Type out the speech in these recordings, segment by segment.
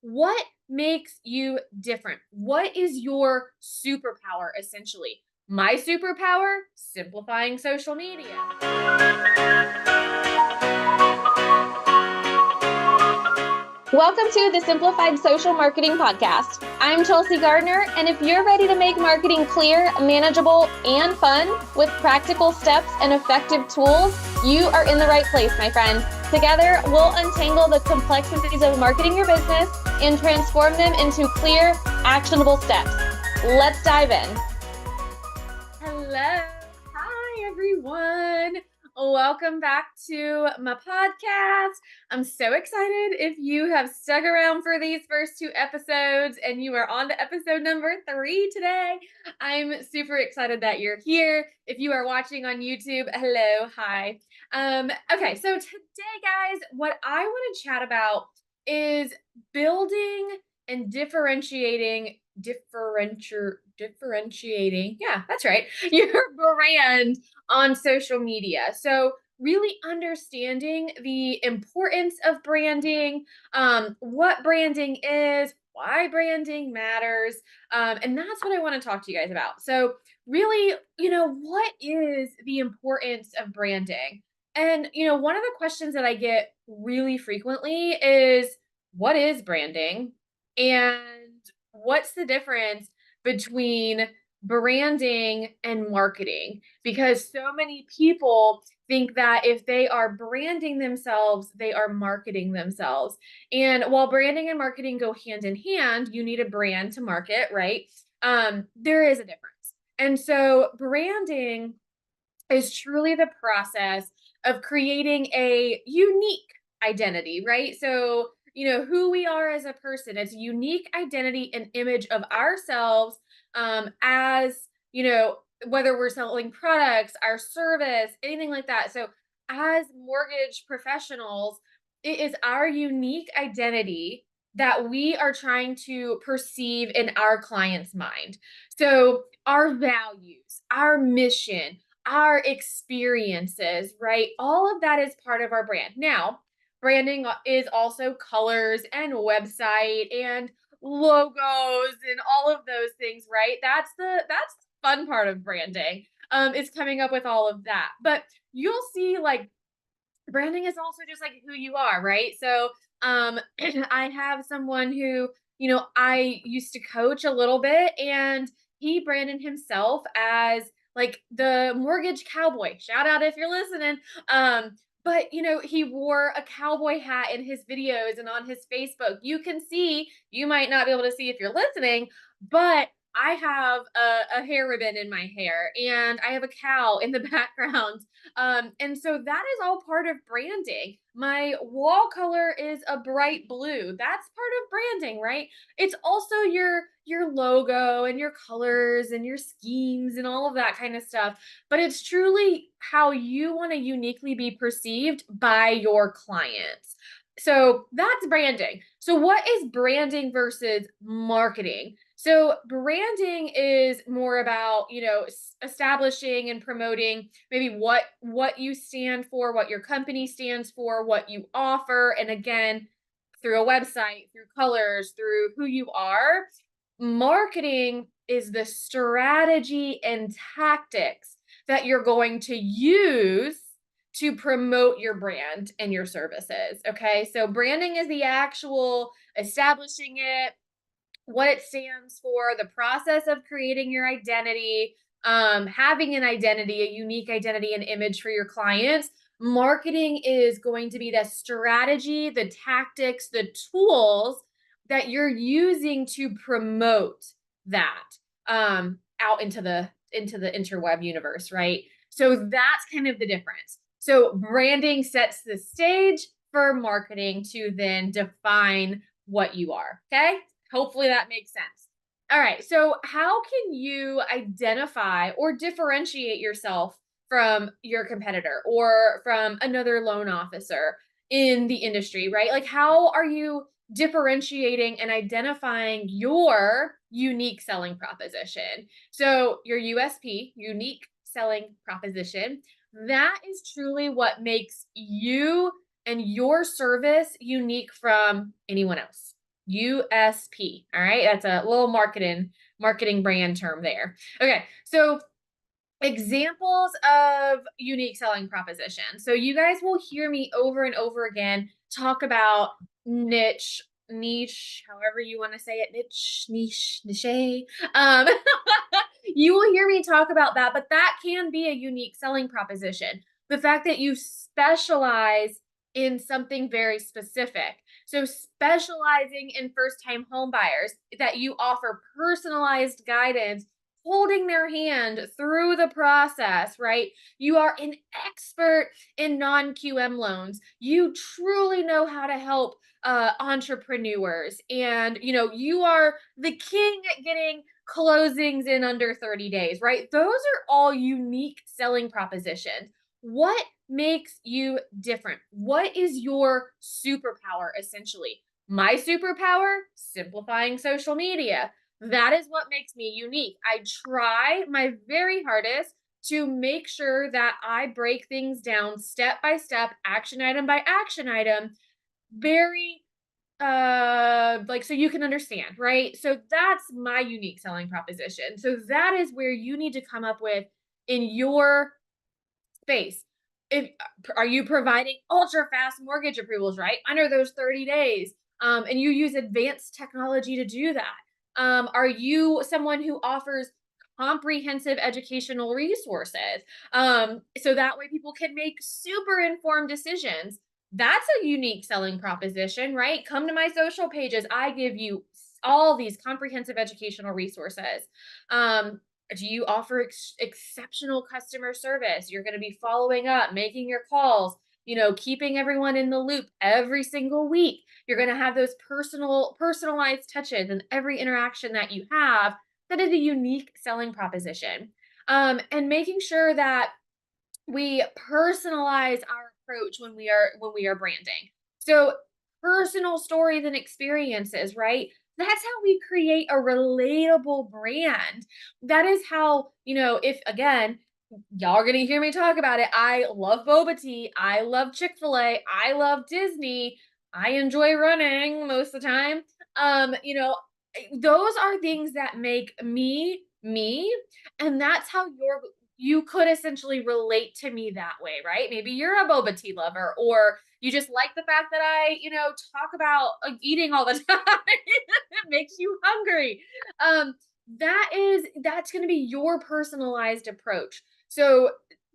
What makes you different? What is your superpower essentially? My superpower, simplifying social media. Welcome to the Simplified Social Marketing Podcast. I'm Chelsea Gardner, and if you're ready to make marketing clear, manageable, and fun with practical steps and effective tools, you are in the right place, my friend. Together, we'll untangle the complexities of marketing your business and transform them into clear, actionable steps. Let's dive in. Hello. Hi, everyone. Welcome back to my podcast. I'm so excited if you have stuck around for these first two episodes and you are on to episode number 3 today. I'm super excited that you're here. If you are watching on YouTube, hello, hi. Okay, so today, guys, what I want to chat about is building and differentiating, yeah, that's right, your brand on social media. So really understanding the importance of branding, what branding is, why branding matters, and that's what I want to talk to you guys about. So really, what is the importance of branding? And one of the questions that I get really frequently is, what is branding? And what's the difference between branding and marketing? Because so many people think that if they are branding themselves, they are marketing themselves. And while branding and marketing go hand in hand, you need a brand to market, right? There is a difference. And so branding is truly the process of creating a unique identity, right? So, who we are as a person, it's a unique identity and image of ourselves, as, whether we're selling products, our service, anything like that. So, as mortgage professionals, it is our unique identity that we are trying to perceive in our client's mind. So, our values, our mission, our experiences, right? All of that is part of our brand. Now, branding is also colors and website and logos and all of those things, right? That's the fun part of branding. Is coming up with all of that. But you'll see, like, branding is also just like who you are, right? So, I have someone who, I used to coach a little bit, and he branded himself as like the mortgage cowboy. Shout out if you're listening. But he wore a cowboy hat in his videos and on his Facebook. You can see, you might not be able to see if you're listening, but I have a hair ribbon in my hair and I have a cow in the background. And so that is all part of branding. My wall color is a bright blue. That's part of branding, right? It's also your logo and your colors and your schemes and all of that kind of stuff. But it's truly how you want to uniquely be perceived by your clients. So that's branding. So what is branding versus marketing? So branding is more about, establishing and promoting maybe what you stand for, what your company stands for, what you offer, and again, through a website, through colors, through who you are. Marketing is the strategy and tactics that you're going to use to promote your brand and your services. Okay. So branding is the actual establishing it, what it stands for, the process of creating your identity, having an identity, a unique identity and image for your clients. Marketing is going to be the strategy, the tactics, the tools that you're using to promote that, out into the interweb universe, right? So that's kind of the difference. So branding sets the stage for marketing to then define what you are. Okay. Hopefully that makes sense. All right. So, how can you identify or differentiate yourself from your competitor or from another loan officer in the industry, right? Like, how are you differentiating and identifying your unique selling proposition? So, your USP, unique selling proposition, that is truly what makes you and your service unique from anyone else. USP. All right. That's a little marketing brand term there. Okay. So examples of unique selling propositions. So you guys will hear me over and over again talk about niche, however you want to say it, niche. Um, you will hear me talk about that, but that can be a unique selling proposition. The fact that you specialize in something very specific. So specializing in first-time home buyers, that you offer personalized guidance, holding their hand through the process, right? You are an expert in non-QM loans. You truly know how to help entrepreneurs, and you are the king at getting closings in under 30 days, right? Those are all unique selling propositions. What makes you different? What is your superpower essentially? My superpower, simplifying social media. That is what makes me unique. I try my very hardest to make sure that I break things down step by step, action item by action item, very like, so you can understand, right? So that's my unique selling proposition. So that is where you need to come up with in your space. If Are you providing ultra fast mortgage approvals, right? Under those 30 days. And you use advanced technology to do that. Are you someone who offers comprehensive educational resources? So that way people can make super informed decisions. That's a unique selling proposition, right? Come to my social pages. I give you all these comprehensive educational resources. Do you offer exceptional customer service? You're going to be following up, making your calls, keeping everyone in the loop every single week. You're going to have those personalized touches in every interaction that you have. That is a unique selling proposition. And making sure that we personalize our approach when we are branding. So personal stories and experiences, right? That's how we create a relatable brand. That is how, if again, y'all are gonna hear me talk about it. I love boba tea. I love Chick-fil-A. I love Disney. I enjoy running most of the time. Those are things that make me me, and that's how you could essentially relate to me that way, right? Maybe you're a boba tea lover, or you just like the fact that I, talk about eating all the time. It makes you hungry. Um, that's going to be your personalized approach. So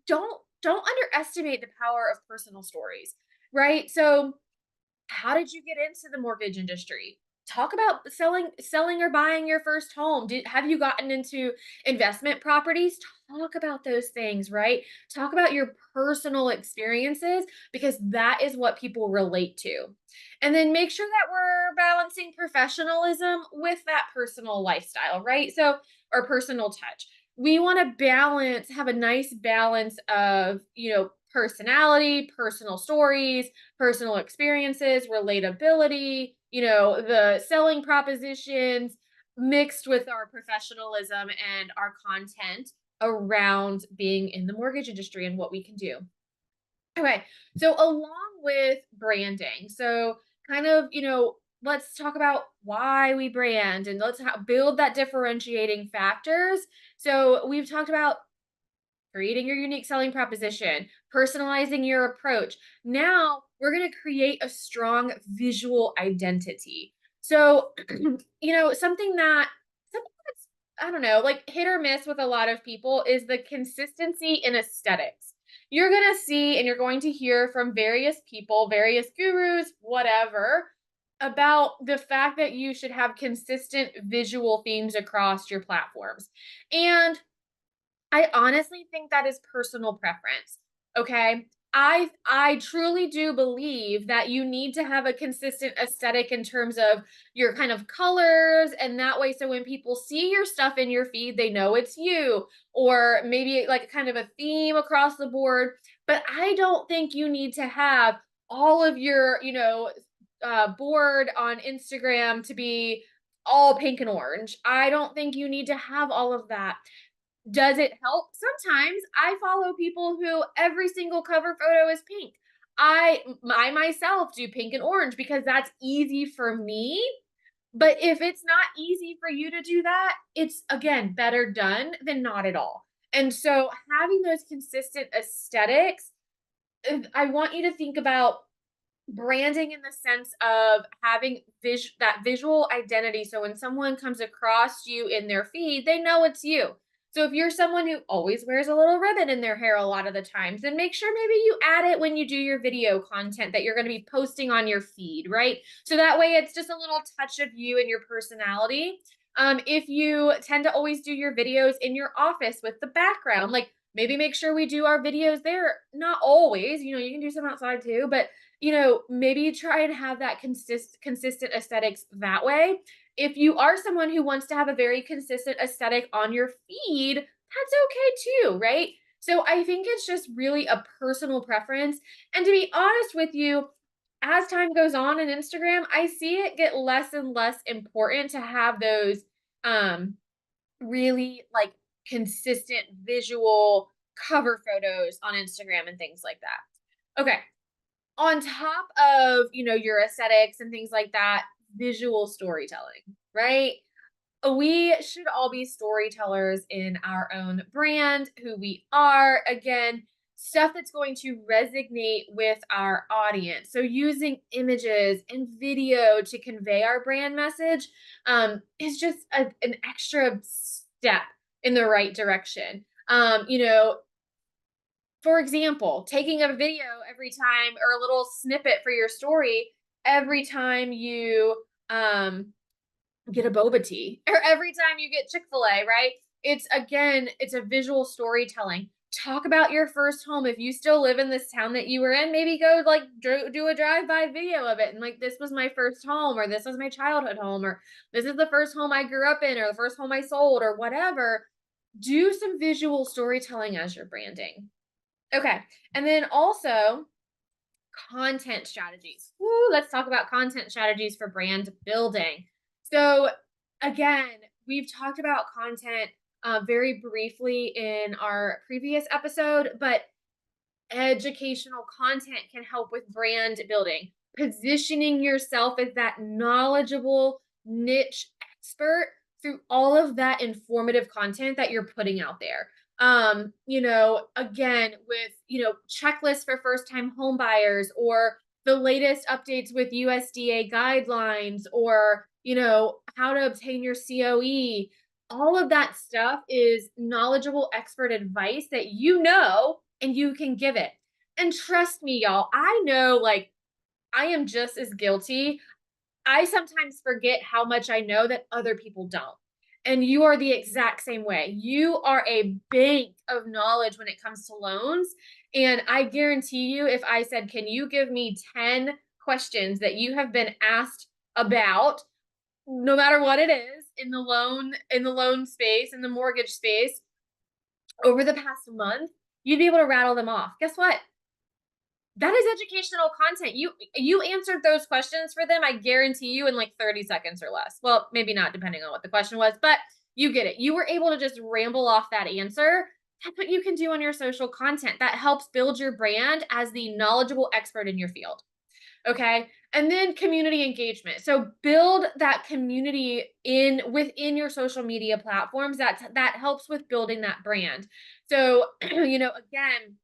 don't underestimate the power of personal stories, right? So how did you get into the mortgage industry? Talk about selling or buying your first home. Have you gotten into investment properties? Talk about those things, right? Talk about your personal experiences, because that is what people relate to. And then make sure that we're balancing professionalism with that personal lifestyle, right? So, or personal touch. We want to have a nice balance of, personality, personal stories, personal experiences, relatability, the selling propositions mixed with our professionalism and our content around being in the mortgage industry and what we can do. Okay. So along with branding, so kind of, let's talk about why we brand, and let's build that differentiating factors. So we've talked about creating your unique selling proposition, personalizing your approach. Now we're going to create a strong visual identity. So, something that's, I don't know, like hit or miss with a lot of people is the consistency in aesthetics. You're going to see and you're going to hear from various people, various gurus, whatever, about the fact that you should have consistent visual themes across your platforms. And I honestly think that is personal preference. Okay. I truly do believe that you need to have a consistent aesthetic in terms of your kind of colors, and that way so when people see your stuff in your feed, they know it's you, or maybe like kind of a theme across the board. But I don't think you need to have all of your, board on Instagram to be all pink and orange. I don't think you need to have all of that. Does it help? Sometimes I follow people who every single cover photo is pink. I myself do pink and orange because that's easy for me, But if it's not easy for you to do that, it's again better done than not at all. And so having those consistent aesthetics, I want you to think about branding in the sense of having that visual identity. So when someone comes across you in their feed, they know it's you. So if you're someone who always wears a little ribbon in their hair a lot of the times, then make sure maybe you add it when you do your video content that you're going to be posting on your feed, right? So that way it's just a little touch of you and your personality. If you tend to always do your videos in your office with the background, like maybe make sure we do our videos there. Not always, you can do some outside too, but maybe try and have that consistent aesthetics that way. If you are someone who wants to have a very consistent aesthetic on your feed, that's okay too, right? So I think it's just really a personal preference. And to be honest with you, as time goes on in Instagram, I see it get less and less important to have those um really like consistent visual cover photos on Instagram and things like that. Okay, on top of, your aesthetics and things like that, visual storytelling, right? We should all be storytellers in our own brand, who we are. Again, stuff that's going to resonate with our audience. So, using images and video to convey our brand message is just an extra step in the right direction. For example, taking a video every time or a little snippet for your story every time you get a boba tea or every time you get Chick-fil-A, right? It's a visual storytelling. Talk about your first home. If you still live in this town that you were in, maybe go like do a drive-by video of it and like, this was my first home, or this was my childhood home, or this is the first home I grew up in, or the first home I sold, or whatever. Do some visual storytelling as your branding. Okay. And then also content strategies. Woo, let's talk about content strategies for brand building. So, again, we've talked about content very briefly in our previous episode, but educational content can help with brand building, positioning yourself as that knowledgeable niche expert through all of that informative content that you're putting out there. Again, with, checklists for first time home buyers, or the latest updates with USDA guidelines, or, how to obtain your COE. All of that stuff is knowledgeable expert advice that and you can give it. And trust me, y'all, I know, like, I am just as guilty. I sometimes forget how much I know that other people don't. And you are the exact same way. You are a bank of knowledge when it comes to loans. And I guarantee you, if I said, can you give me 10 questions that you have been asked about, no matter what it is, in the loan space, in the mortgage space, over the past month, you'd be able to rattle them off. Guess what? That is educational content. You answered those questions for them, I guarantee you, in like 30 seconds or less. Well, maybe not, depending on what the question was, but you get it. You were able to just ramble off that answer. That's what you can do on your social content. That helps build your brand as the knowledgeable expert in your field. Okay. And then community engagement. So build that community within your social media platforms. That helps with building that brand. So, again,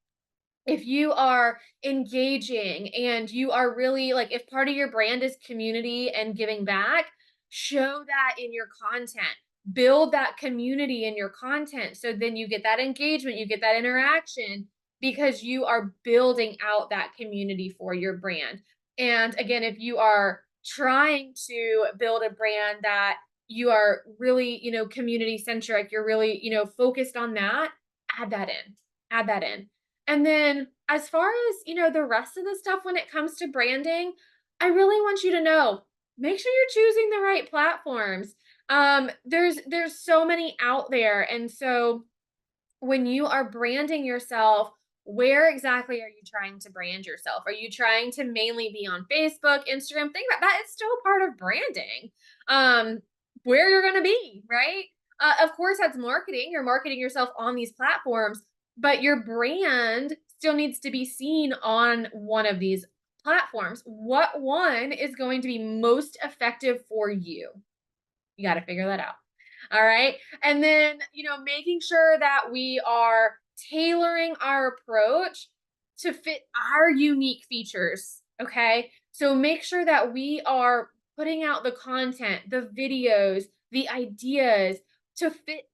if you are engaging and you are really like, if part of your brand is community and giving back, show that in your content. Build that community in your content. So then you get that engagement, you get that interaction, because you are building out that community for your brand. And again, if you are trying to build a brand that you are really, community centric, you're really, focused on that, add that in. Add that in. And then as far as, the rest of the stuff when it comes to branding, I really want you to know, make sure you're choosing the right platforms. There's so many out there. And so when you are branding yourself, where exactly are you trying to brand yourself? Are you trying to mainly be on Facebook, Instagram? Think about that. It's still part of branding. Where you're going to be, right? Of course, that's marketing. You're marketing yourself on these platforms, but your brand still needs to be seen on one of these platforms, what one is going to be most effective for you? You got to figure that out. All right. And then, making sure that we are tailoring our approach to fit our unique features. Okay. So make sure that we are putting out the content, the videos, the ideas to fit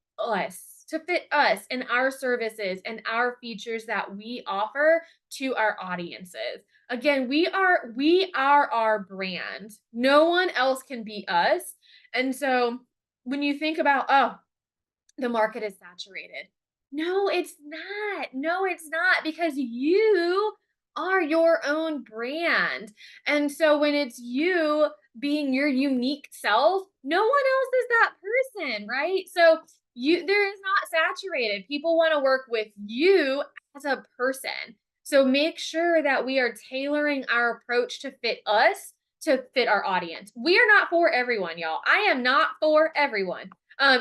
us and our services and our features that we offer to our audiences. Again, we are our brand. No one else can be us. And so when you think about, oh, the market is saturated. No, it's not. No, it's not, because you are your own brand. And so when it's you being your unique self, no one else is that person, right? So there is not saturated. People want to work with you as a person. So make sure that we are tailoring our approach to fit us, to fit our audience. We are not for everyone, y'all. I am not for everyone.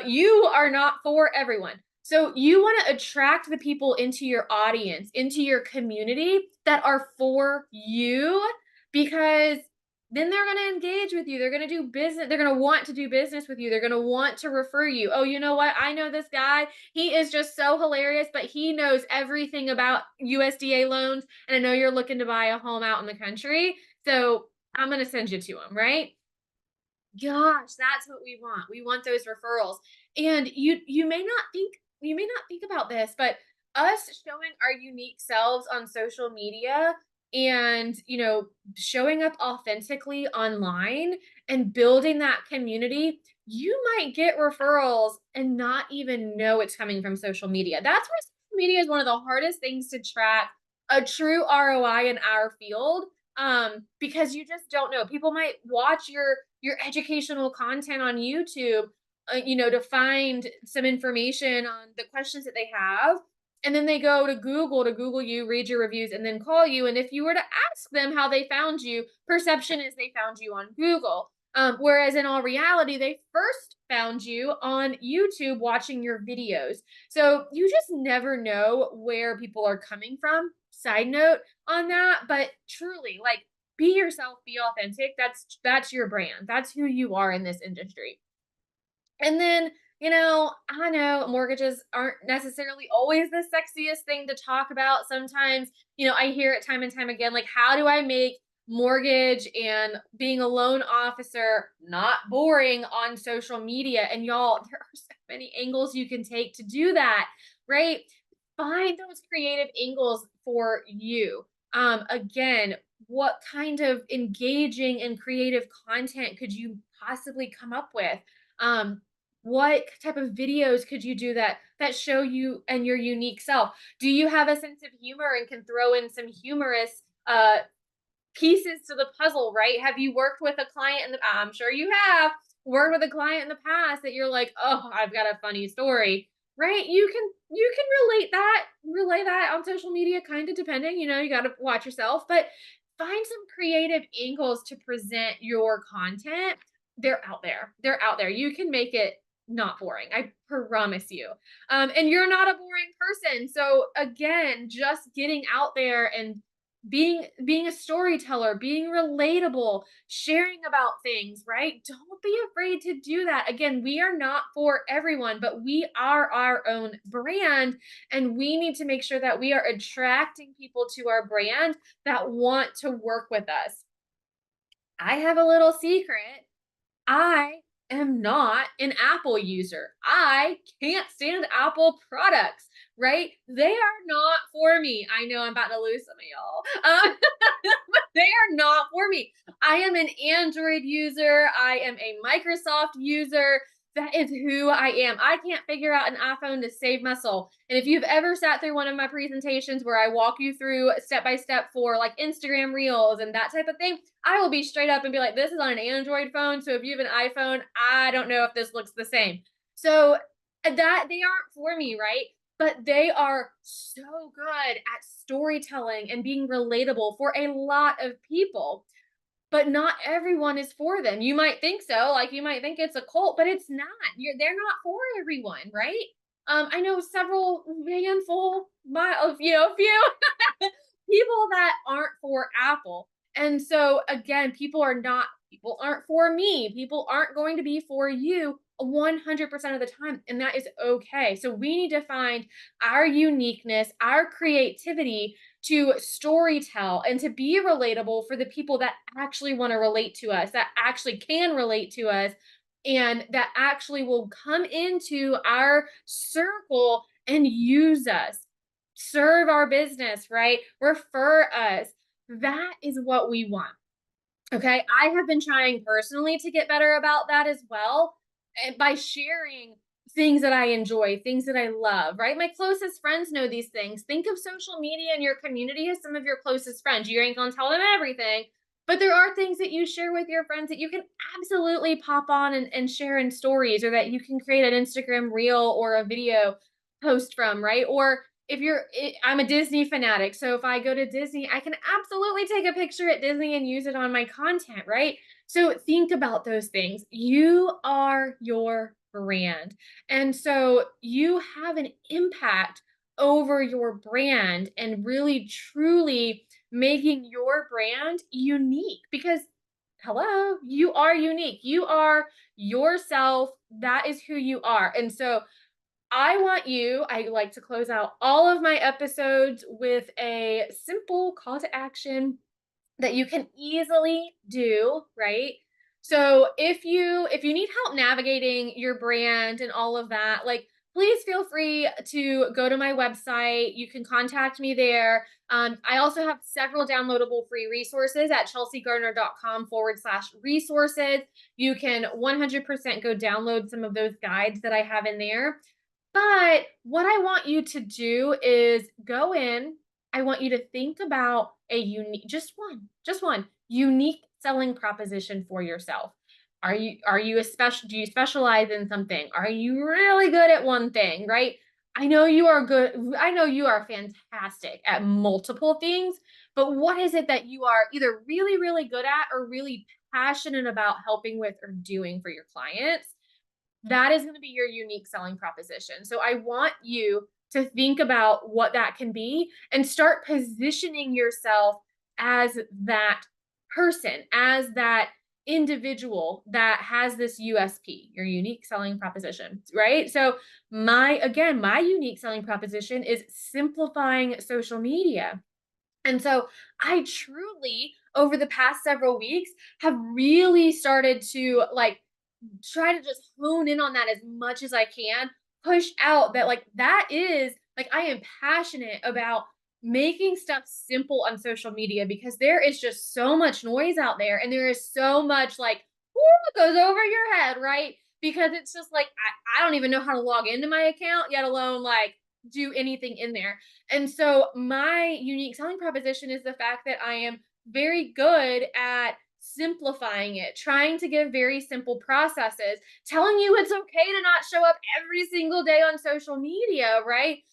You are not for everyone. So you want to attract the people into your audience, into your community that are for you, because then they're going to engage with you. They're going to do business. They're going to want to do business with you. They're going to want to refer you. Oh, you know what? I know this guy. He is just so hilarious, but he knows everything about USDA loans. And I know you're looking to buy a home out in the country. So I'm going to send you to him, right? Gosh, that's what we want. We want those referrals. And you may not think about this, but us showing our unique selves on social media and, showing up authentically online and building that community, you might get referrals and not even know it's coming from social media. That's where social media is one of the hardest things to track a true ROI in our field, because you just don't know. People might watch your educational content on YouTube, to find some information on the questions that they have. And then they go to Google you, read your reviews, and then call you. And if you were to ask them how they found you, perception is they found you on Google. Whereas in all reality, they first found you on YouTube watching your videos. So you just never know where people are coming from. Side note on that, but truly, like, be yourself, be authentic. That's your brand. That's who you are in this industry. And then, I know mortgages aren't necessarily always the sexiest thing to talk about. Sometimes, I hear it time and time again, like, how do I make mortgage and being a loan officer not boring on social media? And y'all, there are so many angles you can take to do that, right? Find those creative angles for you. Again, what kind of engaging and creative content could you possibly come up with? What type of videos could you do that show you and your unique self? Do you have a sense of humor and can throw in some humorous pieces to the puzzle, right? Have you worked with a client I'm sure you have worked with a client in the past that you're like, "Oh, I've got a funny story." Right? You can relay that on social media, kind of, depending, you got to watch yourself, but find some creative angles to present your content. They're out there. They're out there. You can make it not boring. I promise you. And you're not a boring person. So again, just getting out there and being a storyteller, being relatable, sharing about things, right? Don't be afraid to do that. Again, we are not for everyone, but we are our own brand, and we need to make sure that we are attracting people to our brand that want to work with us. I have a little secret. I am not an Apple user. I can't stand Apple products, right? They are not for me. I know I'm about to lose some of y'all. But they are not for me. I am an Android user. I am a Microsoft user. That is who I am. I can't figure out an iPhone to save my soul. And if you've ever sat through one of my presentations where I walk you through step by step for like Instagram Reels and that type of thing, I will be straight up and be like, this is on an Android phone. So if you have an iPhone, I don't know if this looks the same. So that they aren't for me, right? But they are so good at storytelling and being relatable for a lot of people. But not everyone is for them. You might think so, like you might think it's a cult, but it's not. They're not for everyone, right? I know several handful, a few people that aren't for Apple. And so again, people aren't for me. People aren't going to be for you 100% of the time. And that is okay. So we need to find our uniqueness, our creativity to story tell and to be relatable for the people that actually want to relate to us, that actually can relate to us, and that actually will come into our circle and use us, serve our business, right? Refer us. That is what we want. Okay. I have been trying personally to get better about that as well. And by sharing things that I enjoy, things that I love, right? My closest friends know these things. Think of social media and your community as some of your closest friends. You ain't gonna tell them everything, but there are things that you share with your friends that you can absolutely pop on and share in stories, or that you can create an Instagram reel or a video post from, right? Or if I'm a Disney fanatic. So if I go to Disney, I can absolutely take a picture at Disney and use it on my content, right? So think about those things. You are your brand. And so you have an impact over your brand and really truly making your brand unique, because hello, you are unique. You are yourself. That is who you are. And so I like to close out all of my episodes with a simple call to action that you can easily do, right? So if you need help navigating your brand and all of that, like, please feel free to go to my website. You can contact me there. I also have several downloadable free resources at chelseagardner.com/resources. You can 100% go download some of those guides that I have in there. But what I want you to do is go in. I want you to think about a unique, just one unique selling proposition for yourself. Are you a special, do you specialize in something? Are you really good at one thing, right? I know you are good. I know you are fantastic at multiple things, but what is it that you are either really, really good at or really passionate about helping with or doing for your clients? That is going to be your unique selling proposition. So I want you to think about what that can be and start positioning yourself as that person, as that individual that has this USP, your unique selling proposition, right? So my unique selling proposition is simplifying social media. And so I truly, over the past several weeks, have really started to like try to just hone in on that as much as I can, push out that like that is like I am passionate about making stuff simple on social media, because there is just so much noise out there, and there is so much like whoo, it goes over your head, right? Because it's just like I don't even know how to log into my account, yet alone like do anything in there. And so my unique selling proposition is the fact that I am very good at simplifying it, trying to give very simple processes, telling you it's okay to not show up every single day on social media, right?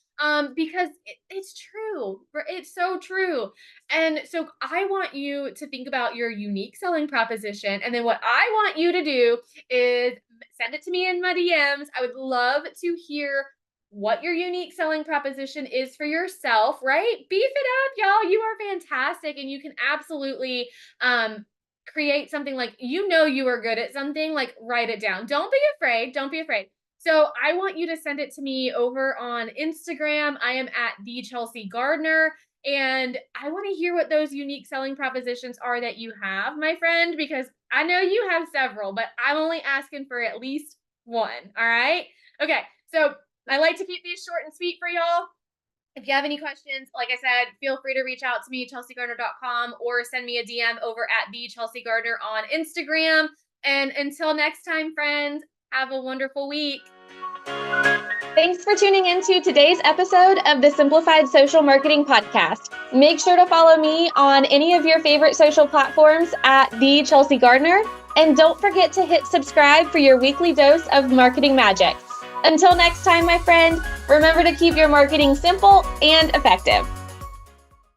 Because it's true. It's so true. And so I want you to think about your unique selling proposition. And then what I want you to do is send it to me in my DMs. I would love to hear what your unique selling proposition is for yourself, right? Beef it up, y'all. You are fantastic, and you can absolutely create something. Like, you are good at something, like write it down. Don't be afraid. Don't be afraid. So I want you to send it to me over on Instagram. I am at the Chelsea Gardner. And I want to hear what those unique selling propositions are that you have, my friend, because I know you have several, but I'm only asking for at least one. All right. Okay. So I like to keep these short and sweet for y'all. If you have any questions, like I said, feel free to reach out to me, chelseagardner.com, or send me a DM over at the Chelsea Gardner on Instagram. And until next time, friends, have a wonderful week. Thanks for tuning into today's episode of the Simplified Social Marketing Podcast. Make sure to follow me on any of your favorite social platforms at the Chelsea Gardner. And don't forget to hit subscribe for your weekly dose of marketing magic. Until next time, my friend, remember to keep your marketing simple and effective.